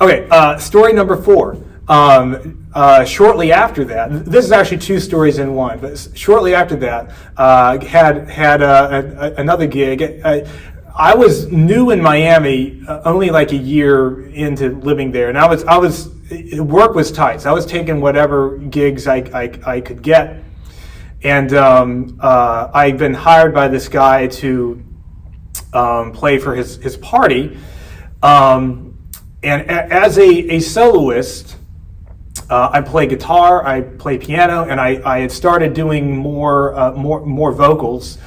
Okay, story number 4. Shortly after that, this is actually 2 stories in one, but shortly after that, had another gig. I was new in Miami, only like a year into living there, and work was tight, so I was taking whatever gigs I could get, and I'd been hired by this guy to play for his party, and as a soloist, I play guitar, I play piano, and I had started doing more vocals.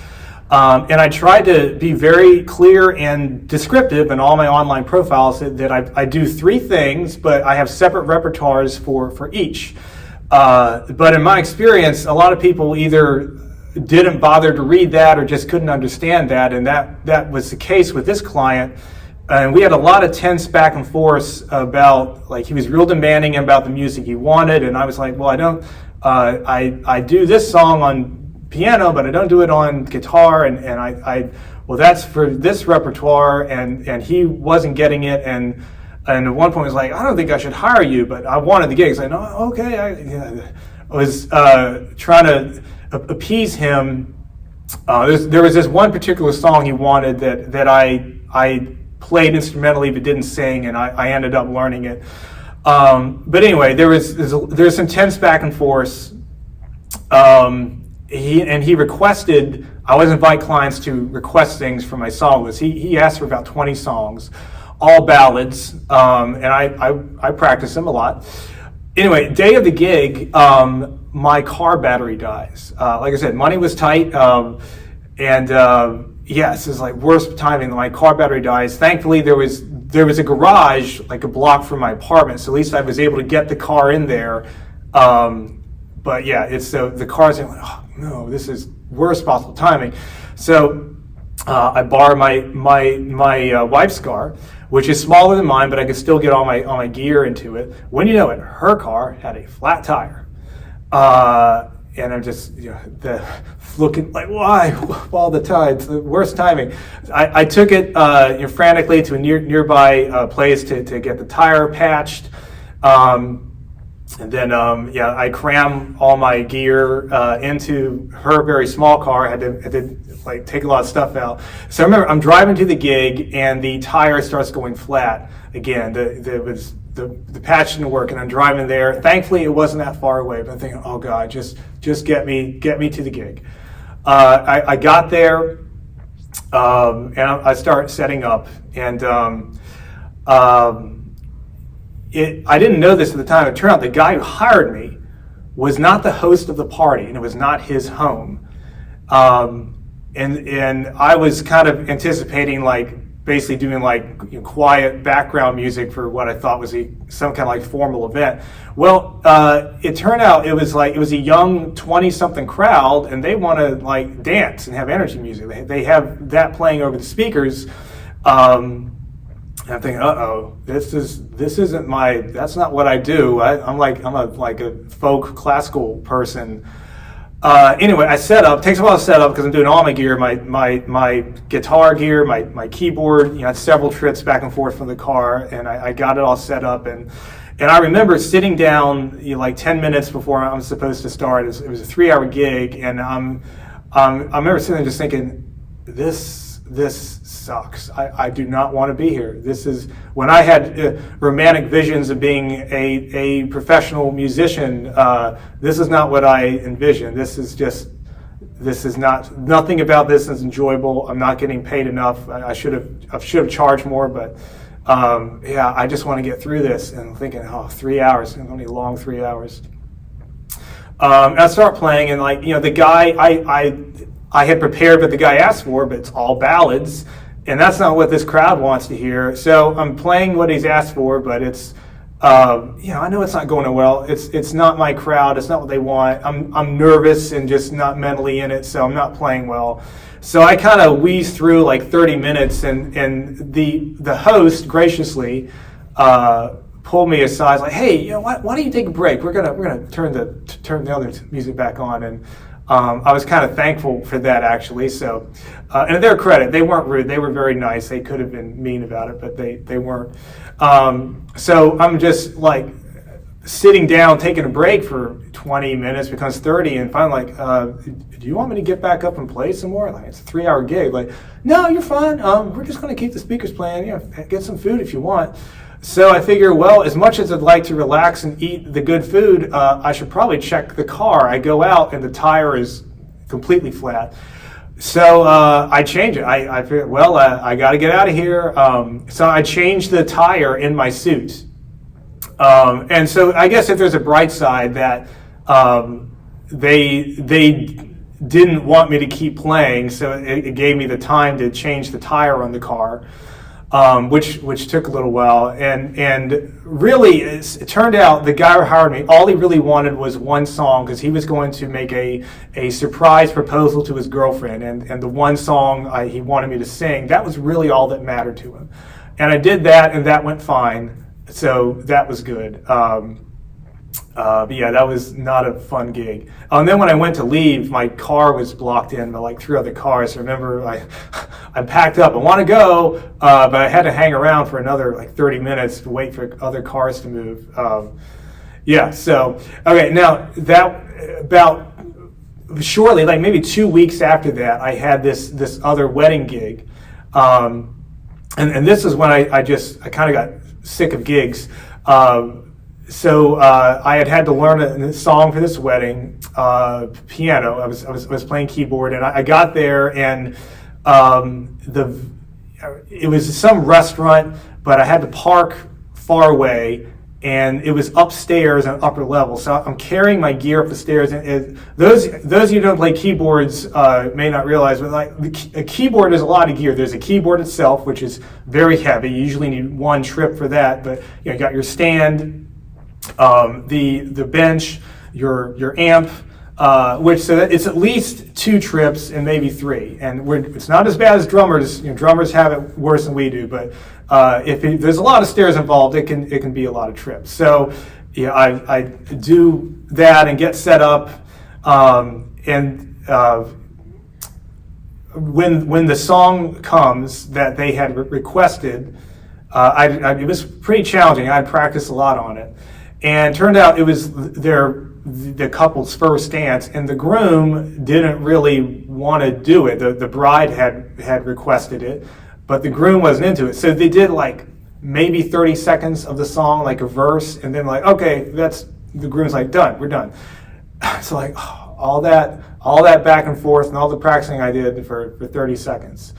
And I tried to be very clear and descriptive in all my online profiles that I do 3 things, but I have separate repertoires for each. But in my experience, a lot of people either didn't bother to read that or just couldn't understand that, and that was the case with this client. And we had a lot of tense back and forth about, like, he was real demanding about the music he wanted, and I was like, well, I do this song on piano, but I don't do it on guitar, and well, that's for this repertoire, and he wasn't getting it, and at one point he was like, I don't think I should hire you, but I wanted the gigs. I know, okay, I was trying to appease him. There was this one particular song he wanted that I played instrumentally but didn't sing, and I ended up learning it. But anyway, there's some tense back and forth. He requested, I always invite clients to request things for my song list. He asked for about 20 songs, all ballads, and I practice them a lot. Anyway, day of the gig, my car battery dies. Like I said, money was tight, yes, it's like worst timing. My car battery dies. Thankfully, there was a garage like a block from my apartment, so at least I was able to get the car in there. But yeah, it's the car's like, oh no, this is worst possible timing. So I borrowed my wife's car, which is smaller than mine, but I could still get all my gear into it. When you know it, her car had a flat tire, and I'm just looking like, why all the time? It's the worst timing. I took it frantically to a nearby place to get the tire patched. And then, I cram all my gear into her very small car. I had to like take a lot of stuff out. So I remember I'm driving to the gig and the tire starts going flat again. The patch didn't work, and I'm driving there. Thankfully, it wasn't that far away. But I'm thinking, oh God, just get me to the gig. I got there, and I start setting up, and I didn't know this at the time. It turned out the guy who hired me was not the host of the party, and it was not his home. And I was kind of anticipating, like, basically doing like quiet background music for what I thought was some kind of like formal event. Well, it turned out it was a young 20-something crowd, and they want to like dance and have energy music. They have that playing over the speakers. And I'm thinking, this isn't that's not what I do. I'm a folk classical person. Anyway, I set up. It takes a while to set up because I'm doing all my gear, my guitar gear, my keyboard. I had several trips back and forth from the car, and I got it all set up. And I remember sitting down like 10 minutes before I'm supposed to start. It was a 3-hour gig, and I remember sitting there just thinking, this sucks. I do not want to be here. This is when I had romantic visions of being a professional musician. This is not what I envisioned. Nothing about this is enjoyable. I'm not getting paid enough. I should have charged more, but I just want to get through this. And I'm thinking, 3 hours, only long 3 hours. And I start playing, and the guy I had prepared what the guy asked for, but it's all ballads, and that's not what this crowd wants to hear. So I'm playing what he's asked for, but it's, I know it's not going well. It's not my crowd. It's not what they want. I'm nervous and just not mentally in it, so I'm not playing well. So I kind of wheeze through like 30 minutes, and the host graciously pulled me aside, like, hey, why don't you take a break? We're gonna turn the other music back on, and I was kind of thankful for that, actually. So, and to their credit, they weren't rude. They were very nice. They could have been mean about it, but they weren't. So I'm just like sitting down, taking a break for 20 minutes, becomes 30, and finally do you want me to get back up and play some more? Like, it's a 3-hour gig. Like, no, you're fine. We're just going to keep the speakers playing. Get some food if you want. So I figure, well, as much as I'd like to relax and eat the good food, I should probably check the car. I go out and the tire is completely flat. So I change it. I figured, well, I got to get out of here. So I changed the tire in my suit. And so I guess if there's a bright side that they didn't want me to keep playing, so it gave me the time to change the tire on the car, which took a little while. And really, it turned out the guy who hired me, all he really wanted was one song, because he was going to make a surprise proposal to his girlfriend. And the one song he wanted me to sing, that was really all that mattered to him. And I did that, and that went fine. So that was good. But yeah, that was not a fun gig. And then when I went to leave, my car was blocked in by like 3 other cars. So I remember I packed up. I want to go, but I had to hang around for another like 30 minutes to wait for other cars to move. Yeah, so, okay, now that about shortly, like maybe 2 weeks after that, I had this other wedding gig. And this is when I kind of got sick of gigs. So I had to learn a song for this wedding, piano. I was playing keyboard, and I got there, and it was some restaurant, but I had to park far away, and it was upstairs on upper level. So I'm carrying my gear up the stairs, and those of you who don't play keyboards may not realize, but like a keyboard is a lot of gear. There's a keyboard itself, which is very heavy. You usually need one trip for that, but you got your stand, the bench, your amp, so that it's at least 2 trips and maybe 3. And it's not as bad as drummers. Drummers have it worse than we do, but there's a lot of stairs involved, it can be a lot of trips. So yeah, I do that and get set up, when the song comes that they had requested, it was pretty challenging. I had practiced a lot on it. And it turned out it was the couple's first dance, and the groom didn't really want to do it. The bride had requested it, but the groom wasn't into it. So they did like maybe 30 seconds of the song, like a verse, and then like, okay, the groom's like, done, we're done. So like all that back and forth and all the practicing I did for 30 seconds.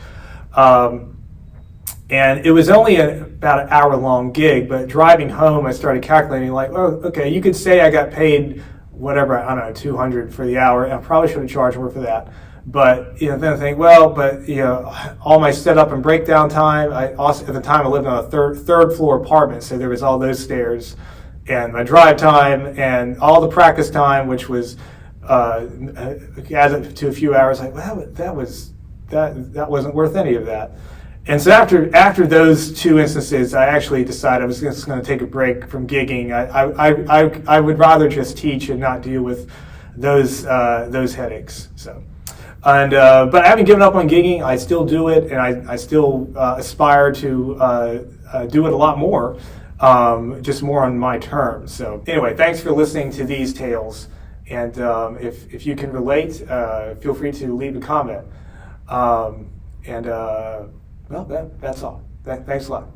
And it was only about an hour-long gig, but driving home, I started calculating, like, oh, okay, you could say I got paid whatever, I don't know, $200 for the hour, and I probably should have charged more for that. But then I think, well, but all my setup and breakdown time. I also, at the time, I lived on a third floor apartment, so there was all those stairs, and my drive time, and all the practice time, which was added to a few hours. Like, well, that wasn't worth any of that. And so after those 2 instances, I actually decided I was just going to take a break from gigging. I would rather just teach and not deal with those headaches. So, but I haven't given up on gigging. I still do it, and I still aspire to do it a lot more, just more on my terms. So anyway, thanks for listening to these tales. And if you can relate, feel free to leave a comment. Well, that's all. Thanks a lot.